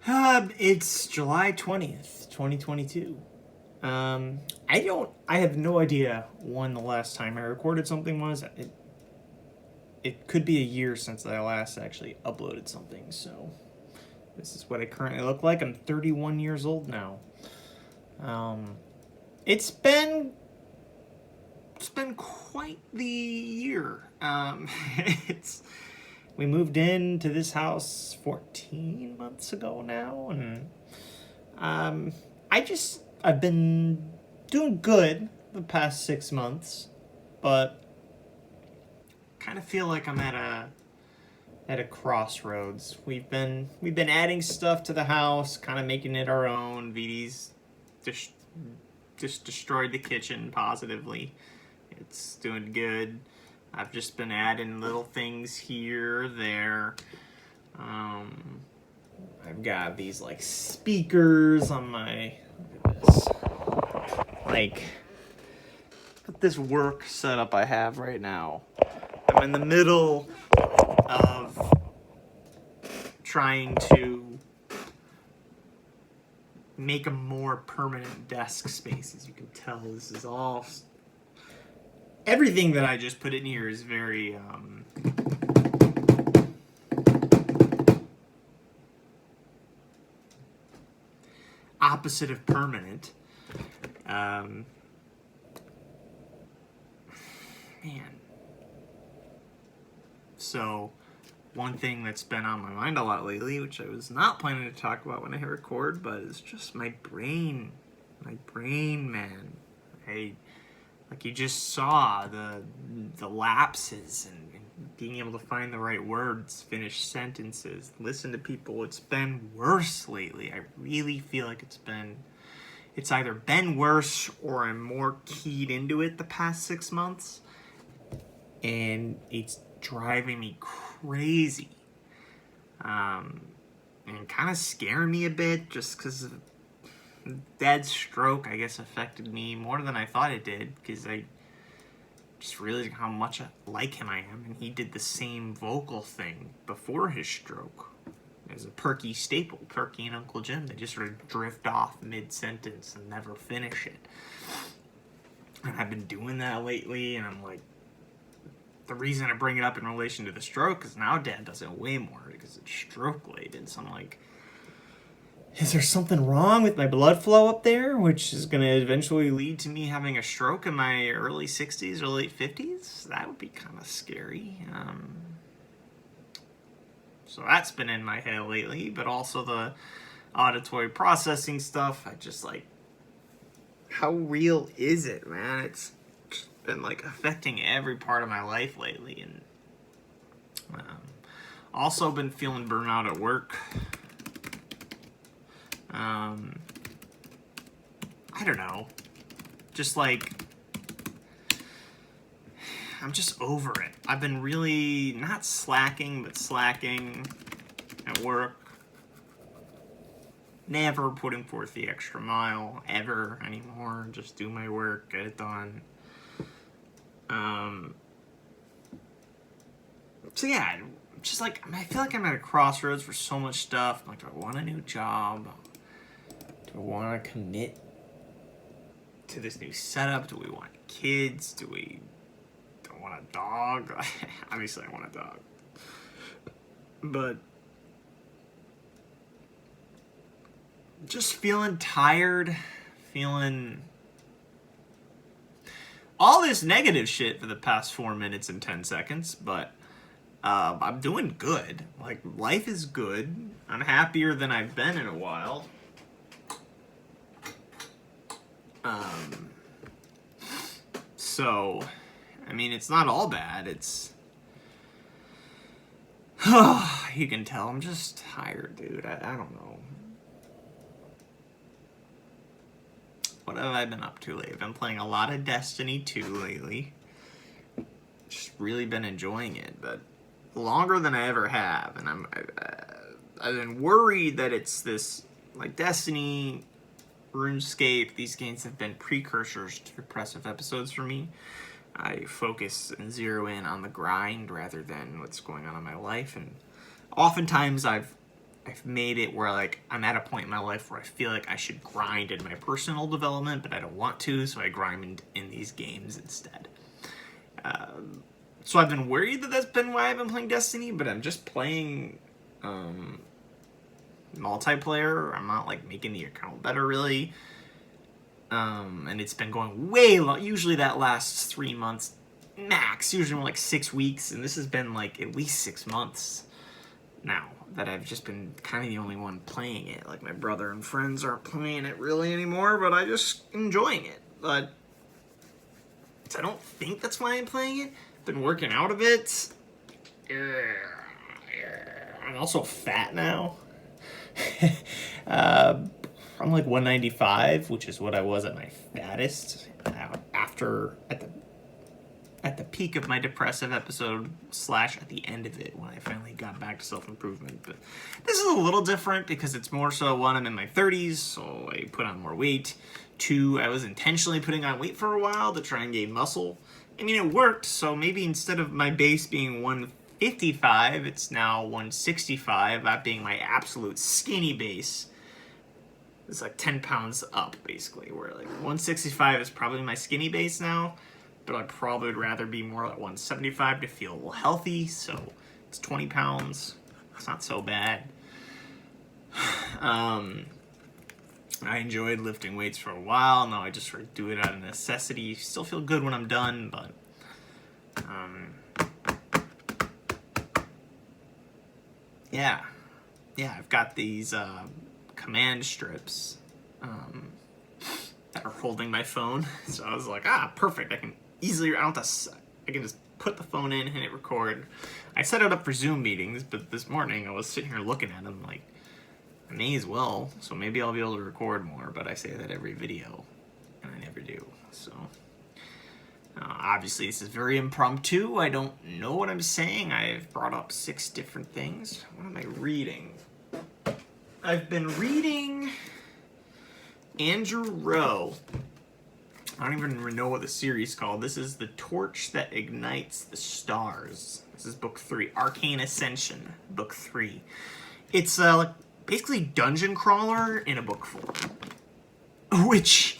It's July 20th, 2022. I have no idea when the last time I recorded something was. It could be a year since I last actually uploaded something, so this is what I currently look like. I'm 31 years old now. Um, it's been quite the year. It's we moved into this house 14 months ago now, and I've been doing good the past 6 months, but kind of feel like I'm at a crossroads. We've been adding stuff to the house, kind of making it our own. VD's just destroyed the kitchen positively. It's doing good. I've just been adding little things here, there. I've got these like speakers on my. Look at this. Like this work setup I have right now. I'm in the middle of trying to make a more permanent desk space. As you can tell, this is all. Everything that I just put in here is very opposite of permanent. Man. So, one thing that's been on my mind a lot lately, which I was not planning to talk about when I hit record, but it's just my brain. My brain, man. Like you just saw the lapses and being able to find the right words, finish sentences, listen to people. It's been worse lately. I really feel like it's either been worse or I'm more keyed into it the past 6 months. And it's driving me crazy. And kind of scaring me a bit just because Dad's stroke, I guess, affected me more than I thought it did, because I just realized how much like him I am, and he did the same vocal thing before his stroke. As a Perky staple, Perky and Uncle Jim, they just sort of drift off mid-sentence and never finish it. And I've been doing that lately, and I'm like, the reason I bring it up in relation to the stroke is now Dad does it way more because it's stroke-related, so I'm like, is there something wrong with my blood flow up there, which is going to eventually lead to me having a stroke in my early 60s or late 50s? That would be kind of scary. So that's been in my head lately, but also the auditory processing stuff. I just like, how real is it, man? It's been like affecting every part of my life lately, and also been feeling burnout at work. I don't know. Just like, I'm just over it. I've been really not slacking, but slacking at work. Never putting forth the extra mile ever anymore. Just do my work, get it done. So yeah, just like, I feel like I'm at a crossroads for so much stuff. I'm like, do I want a new job? Do I want to commit to this new setup? Do we want kids? Do I want a dog? Obviously, I want a dog. But just feeling tired, feeling all this negative shit for the past 4 minutes and 10 seconds, but I'm doing good. Like, life is good. I'm happier than I've been in a while. So, I mean, it's not all bad. It's, you can tell I'm just tired, dude. I don't know. What have I been up to lately? I've been playing a lot of Destiny 2 lately. Just really been enjoying it, but longer than I ever have. And I've been worried that it's this, like, Destiny, RuneScape, these games have been precursors to depressive episodes for me. I focus and zero in on the grind rather than what's going on in my life, and oftentimes I've I've made it where like I'm at a point in my life where I feel like I should grind in my personal development, but I don't want to, so I grind in these games instead. So I've been worried that that's been why I've been playing Destiny, but I'm just playing multiplayer. I'm not like making the account better really. And it's been going way long. Usually that lasts 3 months max, usually more like 6 weeks, and this has been like at least 6 months now that I've just been kind of the only one playing it. Like my brother and friends aren't playing it really anymore, but I just enjoying it. But I don't think that's why I'm playing it. Been working out a bit. I'm also fat now. I'm like 195, which is what I was at my fattest at the peak of my depressive episode / at the end of it when I finally got back to self-improvement. But this is a little different because it's more so, one, I'm in my 30s, so I put on more weight. 2, I was intentionally putting on weight for a while to try and gain muscle. I mean, it worked, so maybe instead of my base being 155, it's now 165, that being my absolute skinny base. It's like 10 pounds up, basically, where like 165 is probably my skinny base now, but I probably would rather be more like 175 to feel healthy, so it's 20 pounds. It's not so bad. I enjoyed lifting weights for a while. Now I just sort of do it out of necessity. Still feel good when I'm done, but yeah, I've got these command strips that are holding my phone. So I was like, perfect. I can just put the phone in and hit record. I set it up for Zoom meetings, but this morning I was sitting here looking at them like, I may as well, so maybe I'll be able to record more, but I say that every video, and I never do, so. Obviously, this is very impromptu. I don't know what I'm saying. I've brought up 6 different things. What am I reading? I've been reading Andrew Rowe. I don't even know what the series is called. This is The Torch That Ignites the Stars. This is book 3, Arcane Ascension, book 3. It's basically dungeon crawler in a book form, which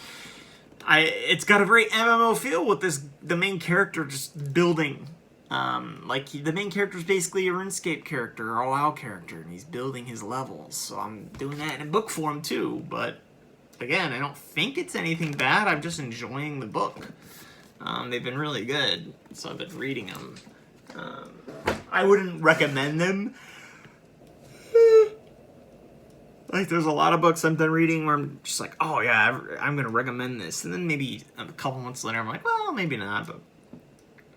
it's got a very MMO feel with the main character just building. The main character is basically a RuneScape character or a WoW character, and he's building his levels. So I'm doing that in book form too. But again, I don't think it's anything bad. I'm just enjoying the book. They've been really good, so I've been reading them. I wouldn't recommend them. Like, there's a lot of books I've been reading where I'm just like, oh yeah, I'm going to recommend this. And then maybe a couple months later, I'm like, well, maybe not. But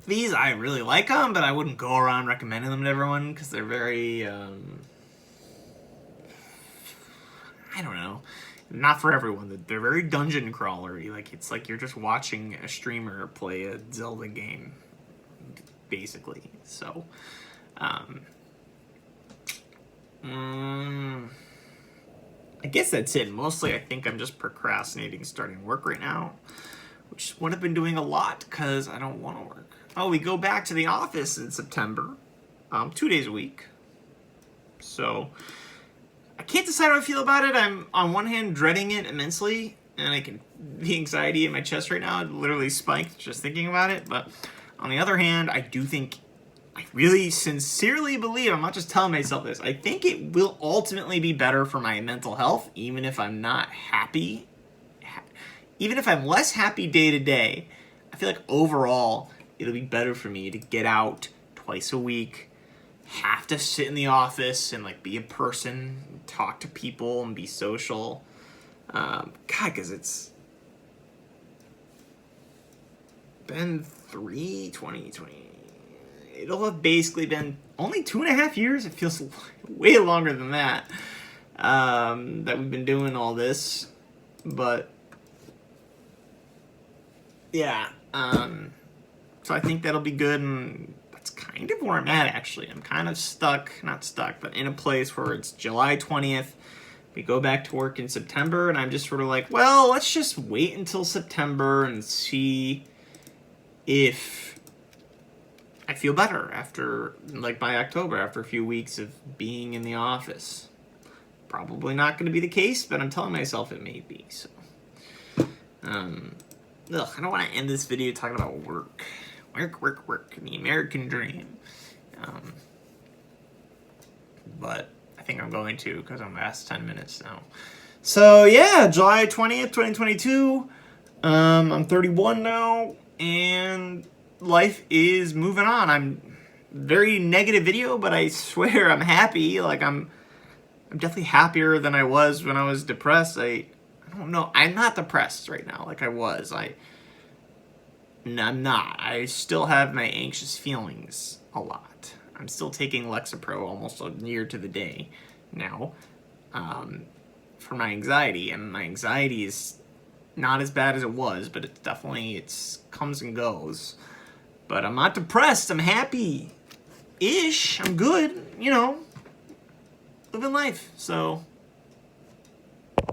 these, I really like them, but I wouldn't go around recommending them to everyone because they're very, I don't know, not for everyone. They're very dungeon crawlery. Like, it's like you're just watching a streamer play a Zelda game, basically. So, I guess that's it. Mostly, I think I'm just procrastinating starting work right now, which is what I've been doing a lot because I don't want to work. Oh, we go back to the office in September, 2 days a week. So I can't decide how I feel about it. I'm on one hand dreading it immensely, and the anxiety in my chest right now literally spiked just thinking about it. But on the other hand, I really sincerely believe, I'm not just telling myself this, I think it will ultimately be better for my mental health, even if I'm not happy. Even if I'm less happy day to day, I feel like overall, it'll be better for me to get out twice a week, have to sit in the office and like be a person, talk to people and be social. Because it's been 2020. It'll have basically been only 2.5 years. It feels way longer than that, that we've been doing all this. But yeah, so I think that'll be good, and that's kind of where I'm at, actually. I'm kind of not stuck, but in a place where it's July 20th. We go back to work in September, and I'm just sort of like, well, let's just wait until September and see if I feel better after, like, by October, after a few weeks of being in the office. probably not going to be the case, but I'm telling myself it may be. So, I don't want to end this video talking about work, the American dream. But I think I'm going to, because I'm past 10 minutes now. So yeah, July 20th, 2022. I'm 31 now, and life is moving on. I'm very negative video, but I swear I'm happy. Like I'm definitely happier than I was when I was depressed. I don't know. I'm not depressed right now like I was. I'm not. I still have my anxious feelings a lot. I'm still taking Lexapro almost near to the day now for my anxiety, and my anxiety is not as bad as it was, but it's definitely, comes and goes. But I'm not depressed. I'm happy-ish. I'm good, you know, living life. So